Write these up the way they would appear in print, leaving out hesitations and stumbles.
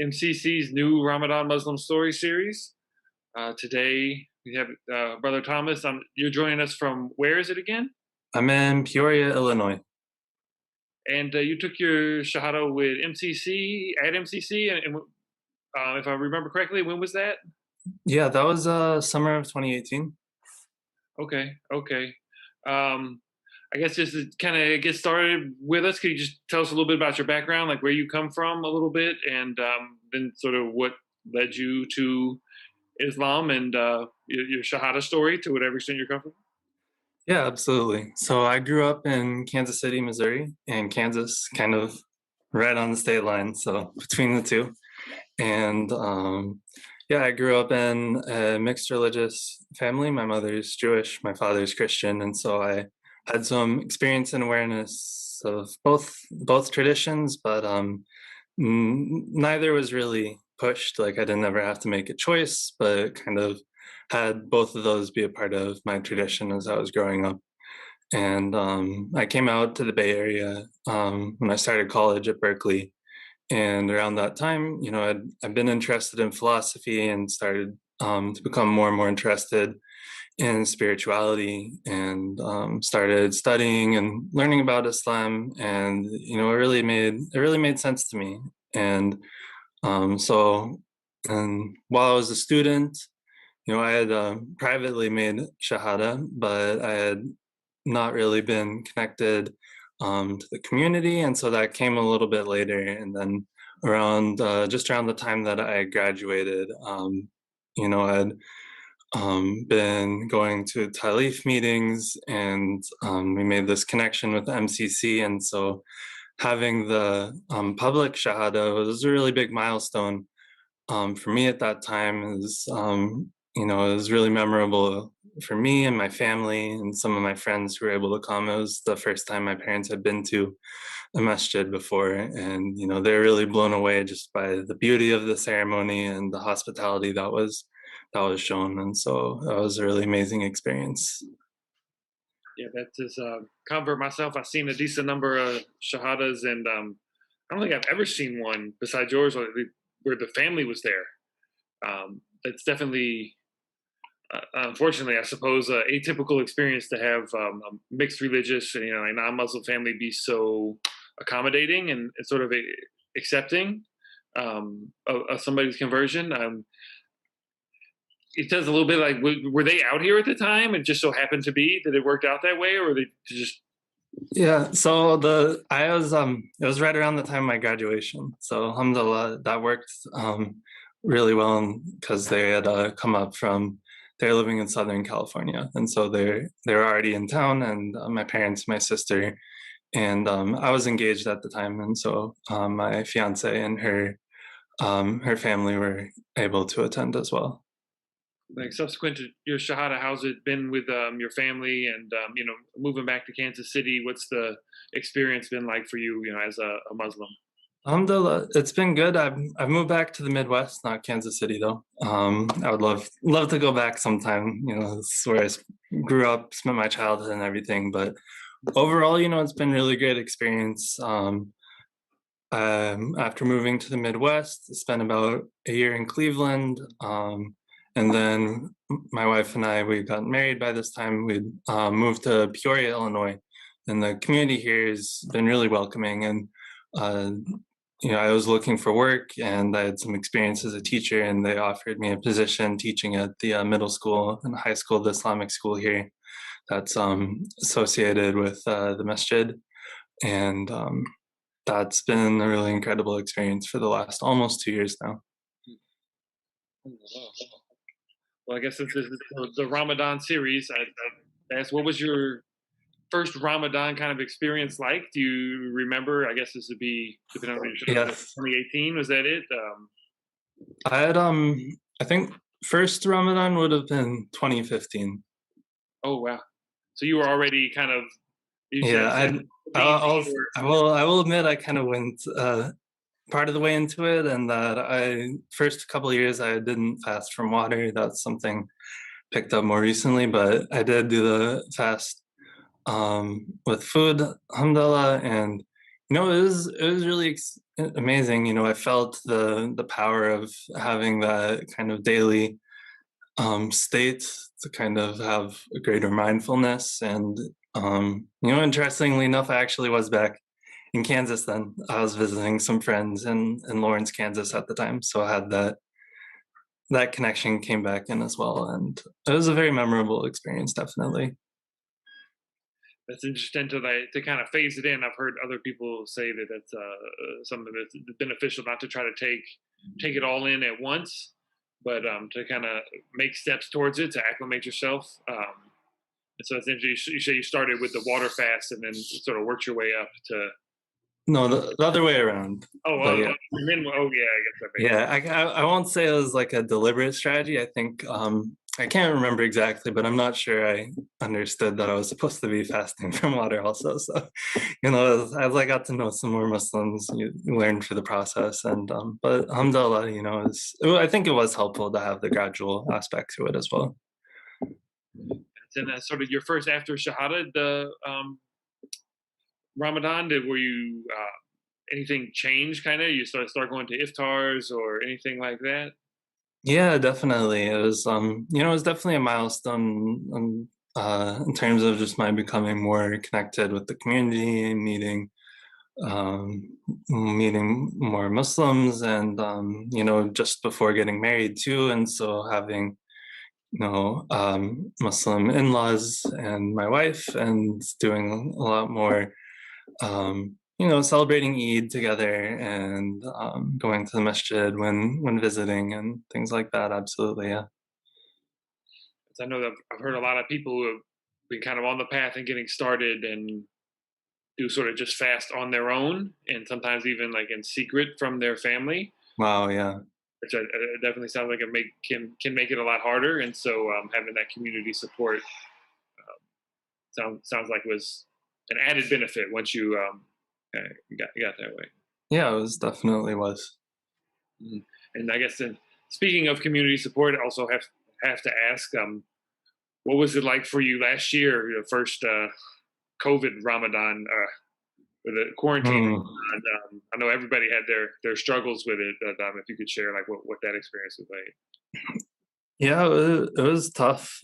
MCC's new Ramadan Muslim Story series. Today we have Brother Thomas. You're joining us from where is it again? I'm in Peoria, Illinois. And you took your Shahada with MCC at MCC, and if I remember correctly, when was that? Yeah, that was summer of 2018. Okay, okay. Um, I guess just to kind of get started with us, could you just tell us a little bit about your background, like where you come from a little bit, and then sort of what led you to Islam and your Shahada story to whatever extent you're comfortable? Yeah, absolutely. So I grew up in Kansas City, Missouri, and Kansas kind of right on the state line, so between the two. And yeah, I grew up in a mixed religious family. My mother's Jewish, my father's Christian, and so I had some experience and awareness of both traditions, but neither was really pushed. Like I didn't ever have to make a choice, but kind of had both of those be a part of my tradition as I was growing up. And I came out to the Bay Area when I started college at Berkeley. And around that time, I'd been interested in philosophy and started to become more and more interested in spirituality and started studying and learning about Islam. And it really made sense to me. And so, and while I was a student, I had privately made Shahada, but I had not really been connected to the community. And so that came a little bit later. And then just around the time that I graduated, I'd been going to Talif meetings and we made this connection with MCC. And so having the public Shahada was a really big milestone for me at that time. It was really memorable for me and my family and some of my friends who were able to come. It was the first time my parents had been to a masjid before, and they're really blown away just by the beauty of the ceremony and the hospitality that was shown. And so that was a really amazing experience. Yeah, that's just convert myself. I've seen a decent number of Shahadas, and I don't think I've ever seen one besides yours where the family was there. That's definitely, unfortunately, I suppose, atypical experience to have a mixed religious, a non-Muslim family be so accommodating and sort of accepting of somebody's conversion. It does a little bit like, were they out here at the time and just so happened to be that it worked out that way, or they just? Yeah, so it was right around the time of my graduation. So alhamdulillah, that worked really well because they had come up from they're living in Southern California, and so they're already in town, and my parents, my sister, and I was engaged at the time, and so my fiance and her family were able to attend as well. Like subsequent to your Shahada, how's it been with your family and moving back to Kansas City? What's the experience been like for you, as a Muslim? Alhamdulillah, it's been good. I've moved back to the Midwest, not Kansas City though. I would love to go back sometime. It's where grew up, spent my childhood and everything. But overall, it's been really great experience. After moving to the Midwest, spent about a year in Cleveland, and then my wife and we got married. By this time, we'd moved to Peoria, Illinois, and the community here has been really welcoming. And uh, I was looking for work, and I had some experience as a teacher, and they offered me a position teaching at the middle school and high school, the Islamic school here, that's associated with the masjid, and that's been a really incredible experience for the last almost 2 years now. Well, I guess this is the Ramadan series. I asked, what was your first Ramadan kind of experience like? Do you remember? I guess this would be depending on when you should have Yes, 2018. Was that it? I had I think first Ramadan would have been 2015. Oh wow! So you were already kind of you Yeah, said I'll, or I will admit I kind of went part of the way into it, and that I first couple of years I didn't fast from water. That's something picked up more recently, but I did do the fast with food, alhamdulillah, and It was really amazing. I felt the power of having that kind of daily state to kind of have a greater mindfulness. And interestingly enough, I actually was back in Kansas then. I was visiting some friends in Lawrence, Kansas at the time, so I had that connection came back in as well, and it was a very memorable experience, definitely. That's interesting to kind of phase it in. I've heard other people say that that's something that's beneficial, not to try to take it all in at once, but to kind of make steps towards it to acclimate yourself. And so it's interesting. You say you started with the water fast and then sort of worked your way up to. No, the other way around. Oh, But yeah, and then oh yeah, I guess that makes sense. yeah, I won't say it was like a deliberate strategy. I think I can't remember exactly, but I'm not sure I understood that I was supposed to be fasting from water also. So, as I got to know some more Muslims, you learn through the process. And but alhamdulillah, I think it was helpful to have the gradual aspect to it as well. And then sort of your first after Shahada, the Ramadan, were you anything change? Kind of, you start going to iftars or anything like that. Yeah, definitely. It was definitely a milestone in terms of just my becoming more connected with the community, um, meeting more Muslims, and just before getting married too, and so having Muslim in-laws and my wife, and doing a lot more celebrating Eid together, and going to the masjid when visiting and things like that. Absolutely, yeah. I know that I've heard a lot of people who have been kind of on the path and getting started and do sort of just fast on their own, and sometimes even like in secret from their family, Wow, yeah. which definitely sounds like it can make it a lot harder. And so having that community support sounds like was an added benefit once you got that way. Yeah, it was definitely was. Mhm. And I guess then, speaking of community support, I also have to ask, what was it like for you last year, your first COVID Ramadan, with the quarantine? Mm. And, I know everybody had their struggles with it, but if you could share like what that experience was like. Yeah, it was tough.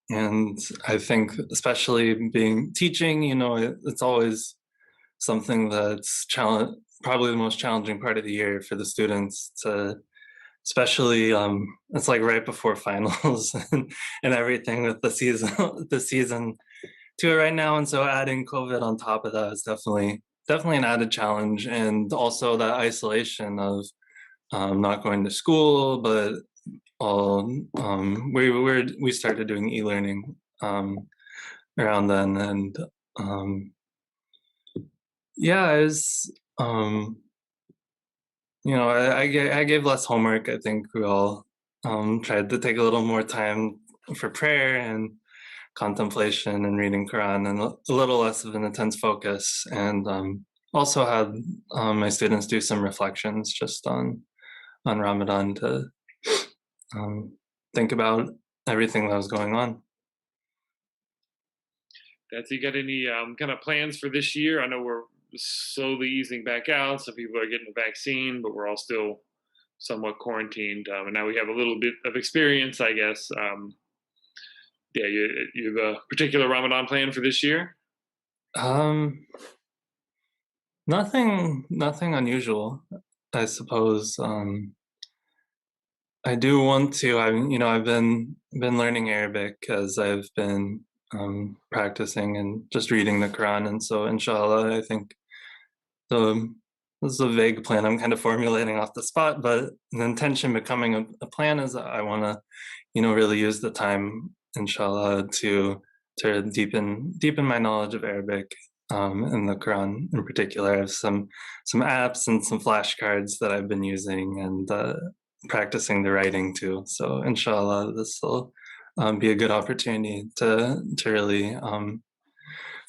And I think especially being teaching, it's always something that's probably the most challenging part of the year for the students to, especially it's like right before finals and everything with the season to it right now. And so adding COVID on top of that is definitely an added challenge. And also that isolation of not going to school, but all we started doing e-learning around then. And um yeah, it was I gave less homework. I think we all tried to take a little more time for prayer and contemplation and reading Quran, and a little less of an intense focus. And also had my students do some reflections just on Ramadan to um, think about everything that was going on. That's you got any kind of plans for this year? I know we're slowly easing back out. Some people are getting the vaccine, but we're all still somewhat quarantined. And now we have a little bit of experience, I guess. Yeah, you have a particular Ramadan plan for this year? Um, nothing unusual, I suppose. I do want to. I've been learning Arabic as I've been practicing and just reading the Quran, and so inshallah, I think the this is a vague plan I'm kind of formulating off the spot, but the intention becoming a plan is I want to, really use the time, inshallah, to deepen my knowledge of Arabic, and the Quran in particular. I have some apps and some flashcards that I've been using, and practicing the writing too. So inshallah, this will be a good opportunity to really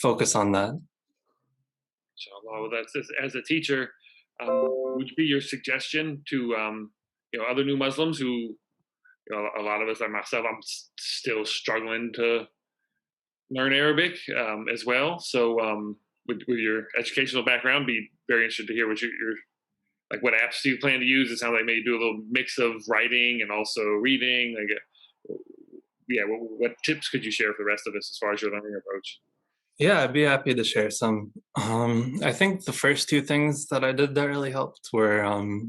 focus on that. Inshallah. Well, that's just, as a teacher, would be your suggestion to other new Muslims who, a lot of us like myself, I'm still struggling to learn Arabic as well. So with your educational background, be very interested to hear what your like what apps do you plan to use. It sounds like maybe do a little mix of writing and also reading. Like, yeah, what tips could you share for the rest of us as far as your learning approach? Yeah, I'd be happy to share some. I think the first two things that I did that really helped were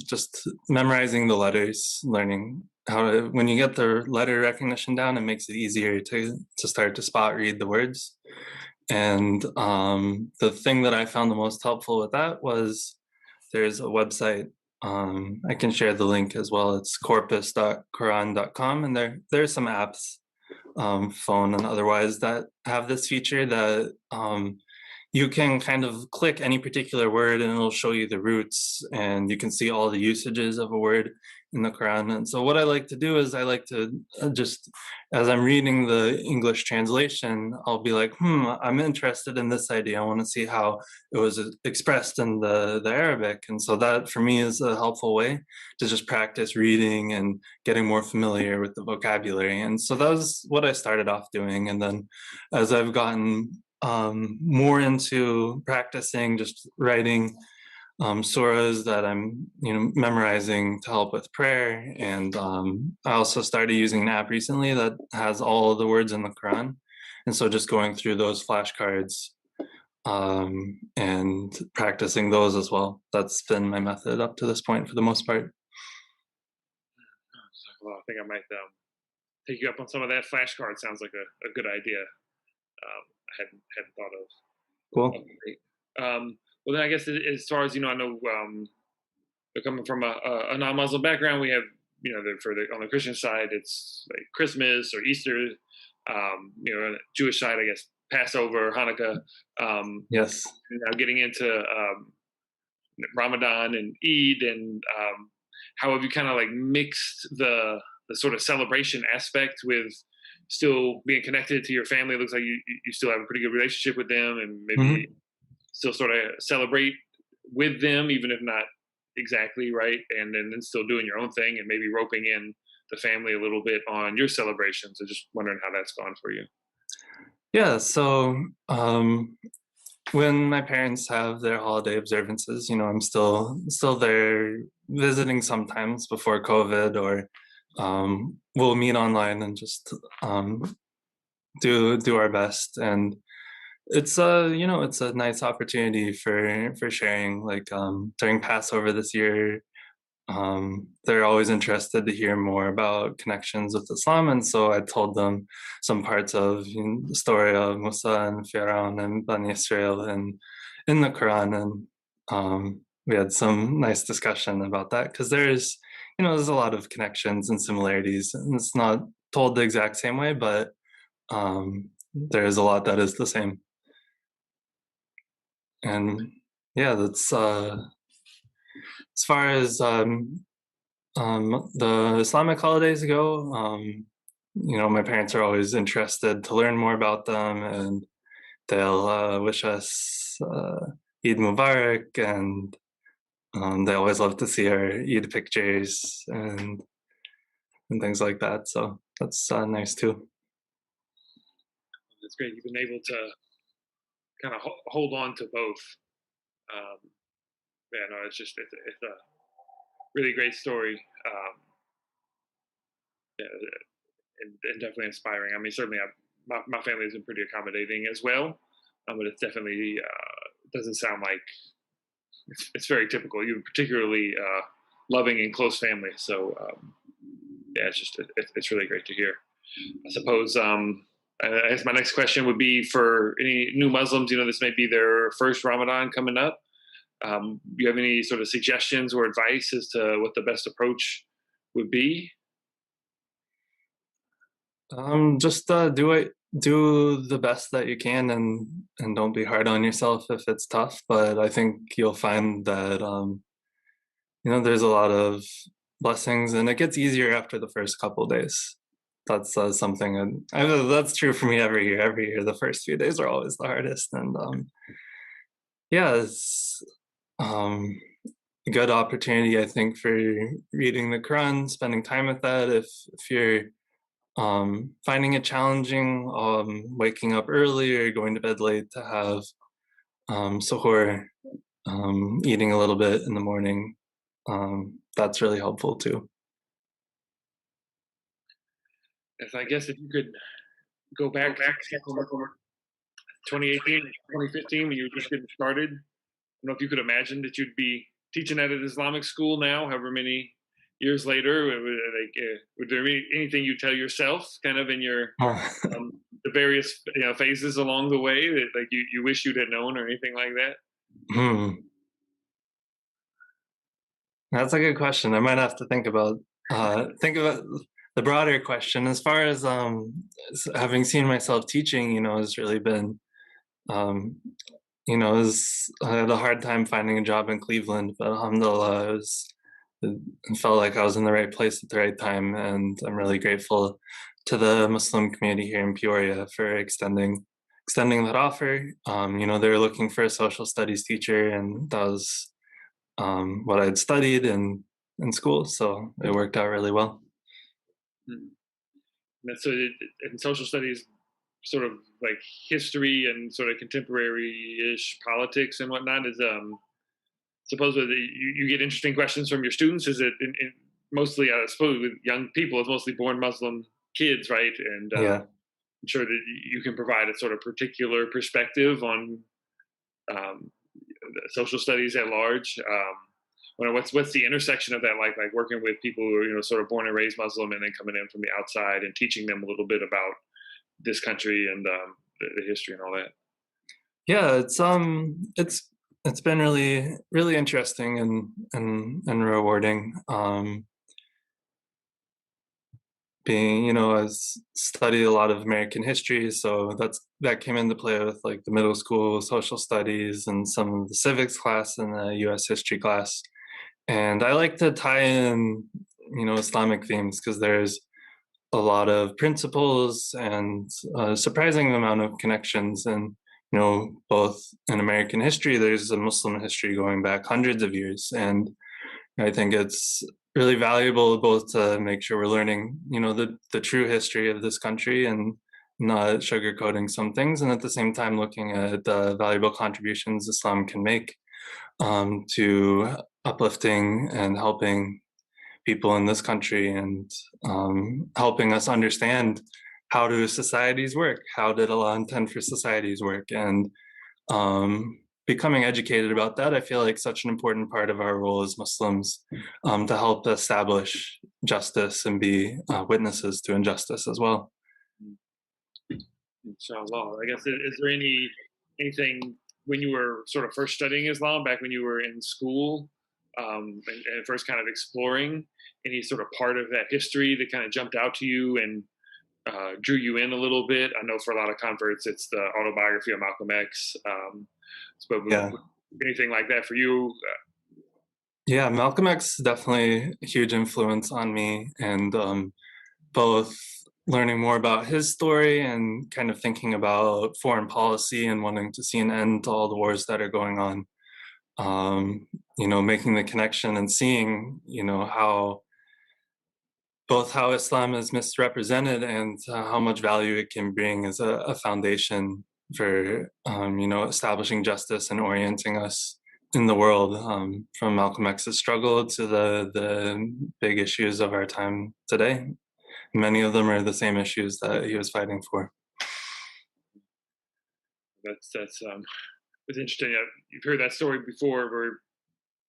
just memorizing the letters, learning how to, when you get the letter recognition down, it makes it easier to start to spot read the words. And the thing that I found the most helpful with that was there's a website. I can share the link as well. It's corpus.quran.com, and there's some apps, phone and otherwise, that have this feature that you can kind of click any particular word and it'll show you the roots, and you can see all the usages of a word in the Quran. And so what I like to do is I like to just, as I'm reading the English translation, I'll be like, I'm interested in this idea. I want to see how it was expressed in the Arabic. And so that for me is a helpful way to just practice reading and getting more familiar with the vocabulary. And so that was what I started off doing. And then as I've gotten more into practicing just writing surahs that I'm, memorizing to help with prayer. And I also started using an app recently that has all of the words in the Quran. And so just going through those flashcards and practicing those as well. That's been my method up to this point for the most part. Well, I think I might take you up on some of that. Flashcard sounds like a good idea. I hadn't thought of. Cool. Well, then I guess as far as I know, they're coming from a non-Muslim background. We have, on the Christian side, it's like Christmas or Easter. On the Jewish side, I guess Passover, Hanukkah. Yes. Now getting into Ramadan and Eid, and how have you kind of like mixed the sort of celebration aspect with still being connected to your family? It looks like you still have a pretty good relationship with them, and maybe still sort of celebrate with them, even if not exactly right, and then still doing your own thing and maybe roping in the family a little bit on your celebrations. So just wondering how that's gone for you. Yeah. So when my parents have their holiday observances, I'm still there visiting sometimes before COVID, or we'll meet online and just do our best. And it's a nice opportunity for sharing. Like during Passover this year, they're always interested to hear more about connections with Islam, and so I told them some parts of the story of Musa and Firaun and Bani Israel and in the Quran. And we had some nice discussion about that, because there's a lot of connections and similarities, and it's not told the exact same way, but there is a lot that is the same. And yeah, that's as far as the Islamic holidays go. My parents are always interested to learn more about them, and they'll wish us Eid Mubarak, and they always love to see our Eid pictures and things like that. So that's nice too. It's great you've been able to kind of hold on to both. Um, yeah, no, it's a really great story. Yeah, and definitely inspiring. I mean, certainly my family has been pretty accommodating as well, but it's definitely doesn't sound like it's very typical. You're particularly loving and close family, so yeah, it's really great to hear. I suppose. I guess my next question would be for any new Muslims. This may be their first Ramadan coming up. Do you have any sort of suggestions or advice as to what the best approach would be? Just do the best that you can, and don't be hard on yourself if it's tough. But I think you'll find that there's a lot of blessings, and it gets easier after the first couple of days. That's something, and that's true for me every year. Every year, the first few days are always the hardest, and yeah, it's a good opportunity, I think, for reading the Quran, spending time with that. If you're finding it challenging, waking up early or going to bed late, to have suhoor, eating a little bit in the morning. That's really helpful too. If I guess if you could go back to 2018, 2015, when you were just getting started, I don't know if you could imagine that you'd be teaching at an Islamic school now, however many years later. Would there be anything you tell yourself, kind of in your the various phases along the way that like you wish you'd had known or anything like that? Hmm. That's a good question. I might have to think about the broader question. As far as having seen myself teaching, has really been um, I had a hard time finding a job in Cleveland, but alhamdulillah, it felt like I was in the right place at the right time, and I'm really grateful to the Muslim community here in Peoria for extending that offer. They were looking for a social studies teacher, and that was what I'd studied in school, so it worked out really well. Mhm. And so, in social studies, sort of like history and sort of contemporary-ish politics and whatnot, is supposedly you get interesting questions from your students. Is it mostly, I suppose, with young people, it's mostly born Muslim kids, right? And Yeah. I'm sure that you can provide a sort of particular perspective on um, social studies at large. What's the intersection of that like working with people who are sort of born and raised Muslim and then coming in from the outside and teaching them a little bit about this country and the history and all that? Yeah, it's been really interesting and rewarding. Being, I studied a lot of American history, so that came into play with like the middle school social studies and some of the civics class and the U.S. history class. And I like to tie in, Islamic themes because there's a lot of principles and a surprising amount of connections. And, both in American history, there's a Muslim history going back hundreds of years. And I think it's really valuable both to make sure we're learning, the true history of this country and not sugarcoating some things, and at the same time looking at the valuable contributions Islam can make to uplifting and helping people in this country and helping us understand how do societies work, how did Allah intend for societies work, and becoming educated about that. I feel like such an important part of our role as Muslims to help establish justice and be witnesses to injustice as well. Inshallah. I guess, is there anything when you were sort of first studying Islam back when you were in school, and first kind of exploring, any sort of part of that history that kind of jumped out to you and drew you in a little bit? I know for a lot of converts, it's the autobiography of Malcolm X. But Yeah. anything like that for you? Yeah, Malcolm X definitely a huge influence on me, and both learning more about his story and kind of thinking about foreign policy and wanting to see an end to all the wars that are going on. Making the connection and seeing, how Islam is misrepresented and how much value it can bring as a foundation for, establishing justice and orienting us in the world, from Malcolm X's struggle to the big issues of our time today. Many of them are the same issues that he was fighting for. That's it's interesting. You've heard that story before, where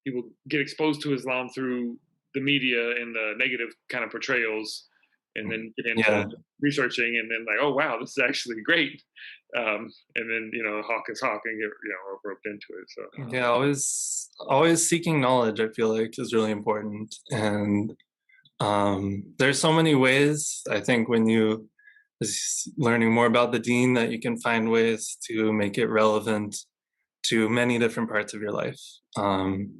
people get exposed to Islam through the media and the negative kind of portrayals, and then get into researching, and then like, oh wow, this is actually great. And then hawk is hawk and get roped into it. So Yeah, always seeking knowledge, I feel like, is really important. And there's so many ways, I think, when you learning more about the deen, that you can find ways to make it relevant to many different parts of your life. And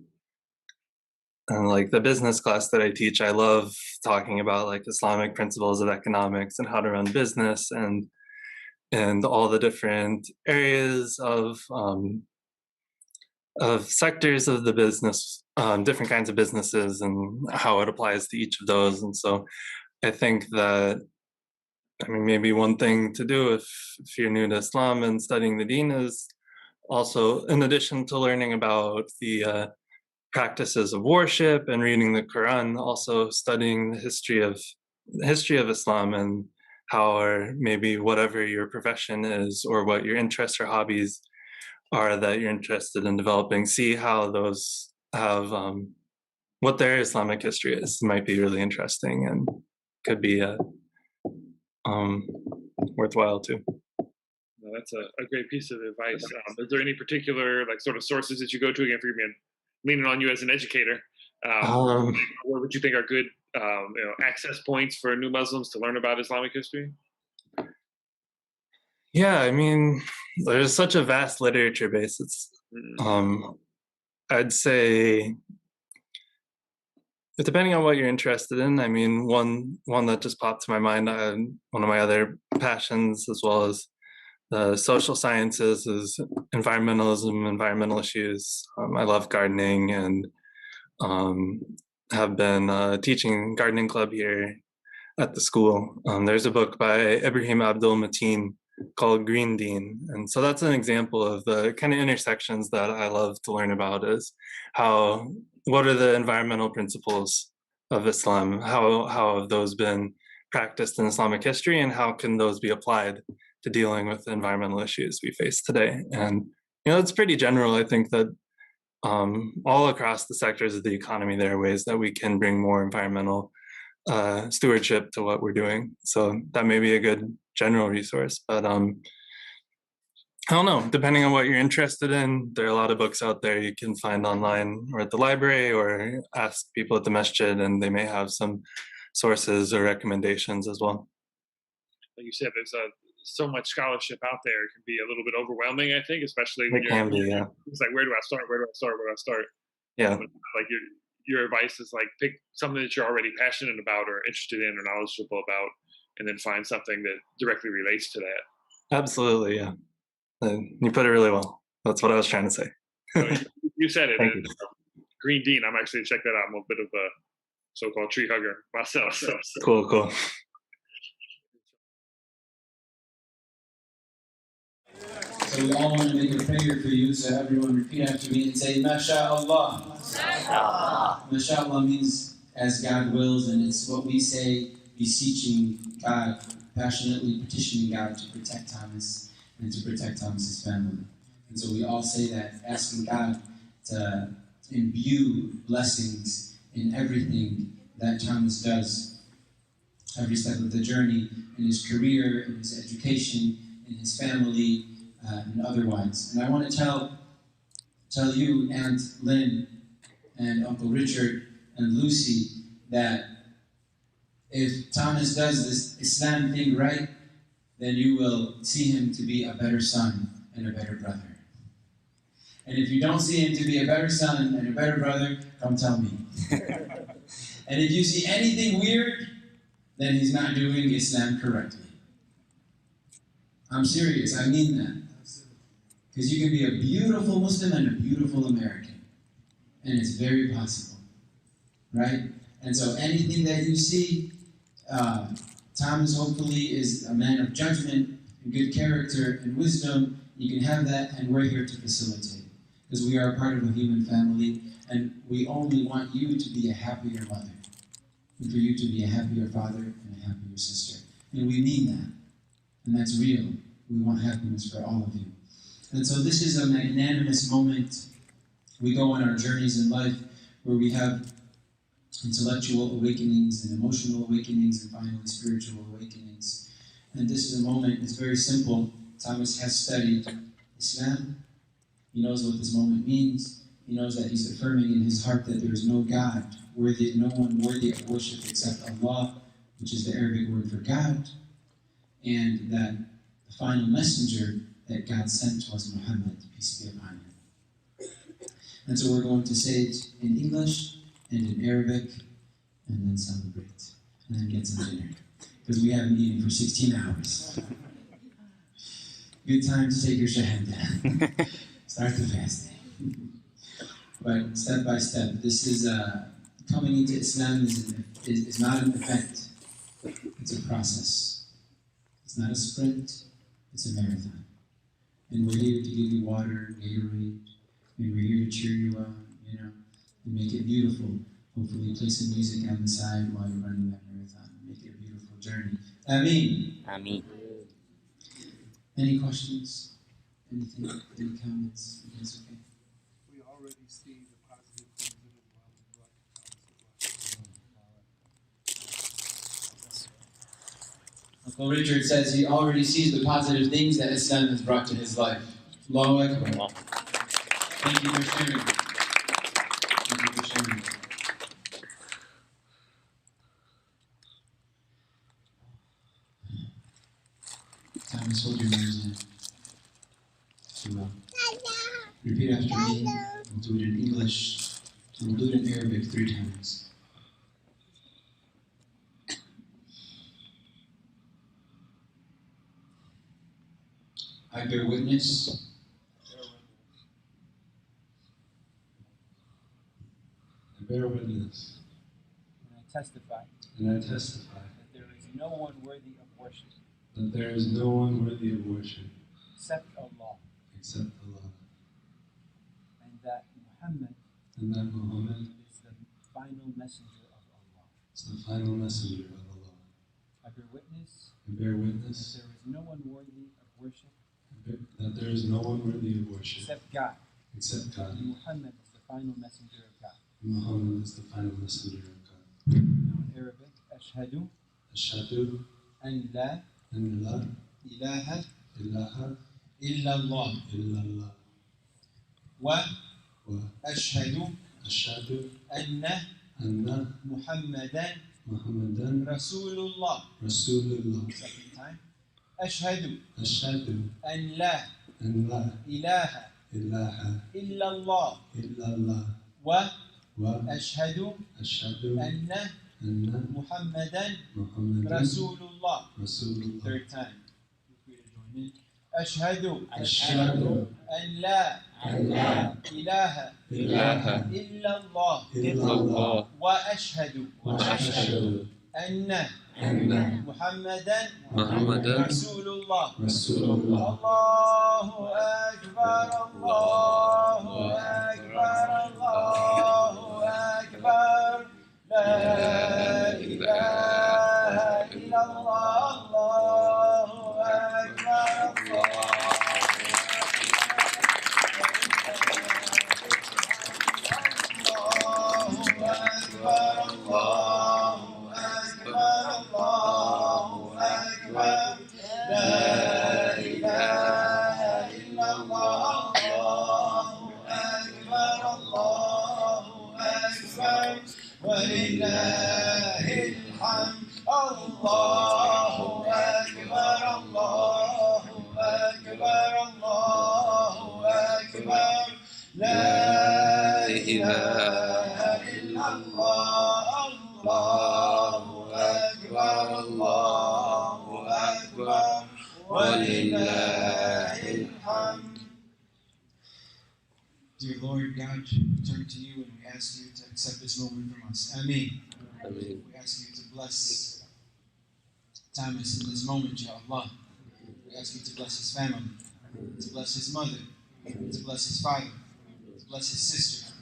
like the business class that I teach, I love talking about like Islamic principles of economics and how to run business and all the different areas of sectors of the business, different kinds of businesses, and how it applies to each of those. And so I think that, maybe one thing to do if you're new to Islam and studying the deen is also, in addition to learning about the practices of worship and reading the Quran, also studying the history of Islam and how, or maybe whatever your profession is, or what your interests or hobbies are that you're interested in developing, see how those have what their Islamic history is. Might be really interesting and could be um, worthwhile too. No, that's a great piece of advice. Is there any particular like sort of sources that you go to again for me leaning on you as an educator? Um, What would you think are good access points for new Muslims to learn about Islamic history? yeah, I mean, there's such a vast literature base. It's Mm. I'd say, depending on what you're interested in. I mean, one that just popped to my mind, one of my other passions, as well as the social sciences, is environmentalism, environmental issues. I love gardening and um, have been teaching gardening club here at the school. There's a book by Ibrahim Abdul Mateen called Green Dean. And so that's an example of the kind of intersections that I love to learn about, is what are the environmental principles of Islam? How have those been practiced in Islamic history, and how can those be applied to dealing with the environmental issues we face today? And, it's pretty general. I think that all across the sectors of the economy, there are ways that we can bring more environmental stewardship to what we're doing. So that may be a good general resource. But I don't know, depending on what you're interested in, there are a lot of books out there you can find online or at the library, or ask people at the masjid, and they may have some sources or recommendations as well. Like you said, there's so much scholarship out there. It can be a little bit overwhelming, I think, especially when It can be, yeah. it's like, where do I start? Where do I start? Where do I start? Yeah, Like your advice is like, pick something that you're already passionate about or interested in or knowledgeable about, and then find something that directly relates to that. absolutely, yeah. You put it really well. That's what I was trying to say. So you said it. Thank And, you. Green Dean, I'm actually check that out. I'm a bit of a so-called tree hugger myself. So. Cool. So we all want to make a prayer for you, so everyone repeat after me and say, MashaAllah. MashaAllah means as God wills, and it's what we say, beseeching God, passionately petitioning God to protect Thomas and to protect Thomas's family. And so we all say that, asking God to imbue blessings in everything that Thomas does, every step of the journey, in his career, in his education, in his family, and otherwise. And I want to tell you, Aunt Lynn and Uncle Richard and Lucy, that if Thomas does this Islam thing right, then you will see him to be a better son and a better brother. And if you don't see him to be a better son and a better brother, come tell me. And if you see anything weird, then he's not doing Islam correctly. I'm serious, I mean that. Because you can be a beautiful Muslim and a beautiful American. And it's very possible. Right? And so anything that you see, Thomas hopefully is a man of judgment and good character and wisdom. You can have that, and we're here to facilitate. Because we are a part of a human family, and we only want you to be a happier mother, and for you to be a happier father and a happier sister. And we mean that. And that's real. We want happiness for all of you. And so this is a magnanimous moment. We go on our journeys in life where we have intellectual awakenings and emotional awakenings and finally spiritual awakenings. And this is a moment that's very simple. Thomas has studied Islam. He knows what this moment means. He knows that he's affirming in his heart that there is no God worthy, no one worthy of worship except Allah, which is the Arabic word for God, and that the final messenger that God sent was Muhammad, peace be upon him. And so we're going to say it in English and in Arabic, and then celebrate, and then get some dinner, because we haven't eaten for 16 hours. Good time to take your shahada. Start the fasting. But step by step, this is coming into Islam is not an event. It's a process. It's not a sprint. It's a marathon. And we're here to give you water, Gatorade, and we're here to cheer you up, and make it beautiful. Hopefully play some music on the side while you're running that marathon. Make it a beautiful journey. Ameen. Ameen. Any questions? Anything? Any comments? You guys okay? We already see the positive things that Islam has brought. Uncle Richard says he already sees the positive things that Islam has brought to his life. Allahu Akbar. Thank you for sharing. Thank you for sharing. Thomas, hold your nose in. Repeat after me. We'll do it in English. And we'll do it in Arabic 3 times. I bear witness And I testify that there is no one worthy of worship except Allah, and that Muhammad is the final messenger of Allah. I bear witness that there is no one worthy of worship except God. And Muhammad is the final messenger of God. Now in Arabic, Ashhadu an la ilaha illallah wa ashhadu anna Muhammadan Rasulullah. Second time. Ashhadu an la ilaha illallah wa ashhadu anna Muhammadan Rasulullah. Third time. Feel free to join in. Ashhadu an la ilaha illallah wa ashhadu anna Muhammadan Rasulullah. Allahu Akbar, Allahu Akbar, Allahu Akbar. La ilaha illallah, Allahu Akbar, Allahu Akbar, Allahu Akbar, Allahu Akbar. La ilaha illallah, Allahu Akbar, Allahu Akbar. وَلِلَّهِ الْحَمْدُ. Allahu Akbar, Allahu Akbar, Allahu Akbar. La ilaha illallah, Allahu Akbar, Allahu Akbar. وَلِلَّهِ الْحَمْدُ. Dear Lord God, we turn to you and we ask you to accept this moment from us. Ameen. Ameen. We ask you to bless Thomas in this moment, Ya Allah. We ask you to bless his family, to bless his mother, to bless his father, to bless his sister,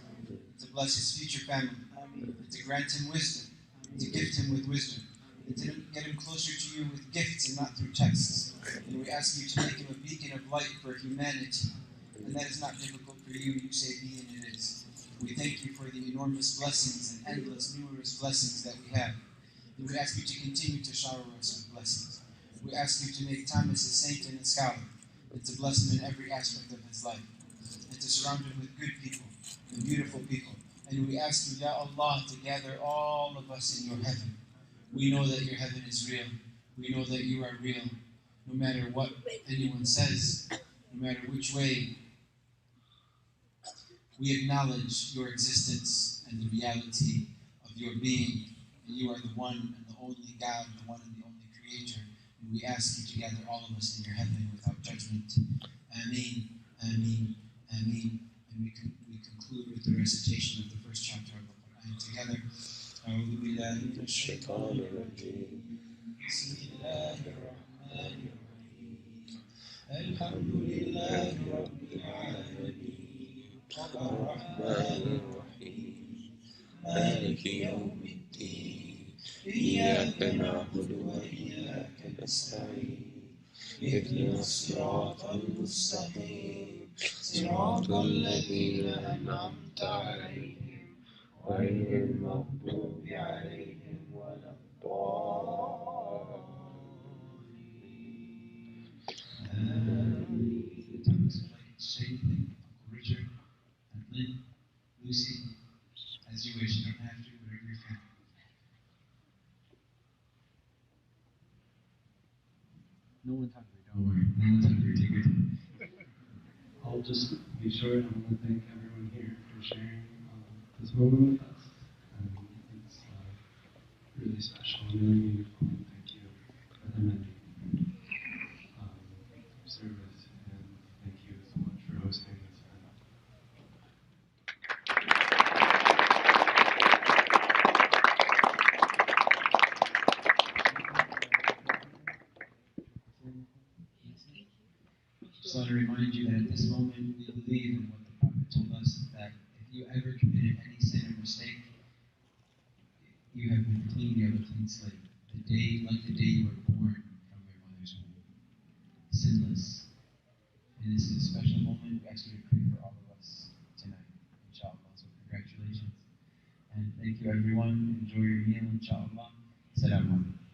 to bless his future family, and to grant him wisdom, to gift him with wisdom, and to get him closer to you with gifts and not through texts. And we ask you to make him a beacon of light for humanity. And that is not difficult for you. You say be and it is. We thank you for the enormous blessings and endless, numerous blessings that we have. And we ask you to continue to shower us with blessings. We ask you to make Thomas a saint and a scholar, and to bless him in every aspect of his life, and to surround him with good people and beautiful people. And we ask you, Ya Allah, to gather all of us in your heaven. We know that your heaven is real. We know that you are real. No matter what anyone says, no matter which way, we acknowledge your existence and the reality of your being. And you are the one and the only God, the one and the only Creator. And we ask you to gather all of us in your heaven without judgment. Ameen, Ameen, Ameen. And we conclude with the recitation of the first chapter of the Quran together. أعوذ بالله من الشيطان الرجيم. بسم الله الرحمن الرحيم. الحمد لله رب العالمين الرحمن الرحيم مالك يوم الدين إياك نعبد وإياك نستعين اهدنا الصراط المستقيم صراط الذين أنعمت عليهم غير المغضوب عليهم ولا الضالين. The time is like safely, Richard, and Lynn, Lucy, as you wish. You don't have to, whatever you feel. No one's hungry, Don't worry, no one's hungry. Take your time. I'll just be short. I want to thank everyone here for sharing this moment with us. It's really special and really meaningful. And thank you for the many service, and thank you so much for hosting this event. Just want to remind you that at this moment we believe in what the Prophet told us, that if you ever committed any sin or mistake, you have been clean, you have a clean slate. The day, like the day you were born from your mother's womb. Sinless. And this is a special moment. We ask you to pray for all of us tonight, inshallah. So congratulations. And thank you everyone. Enjoy your meal, inshallah. Assalamu alaikum.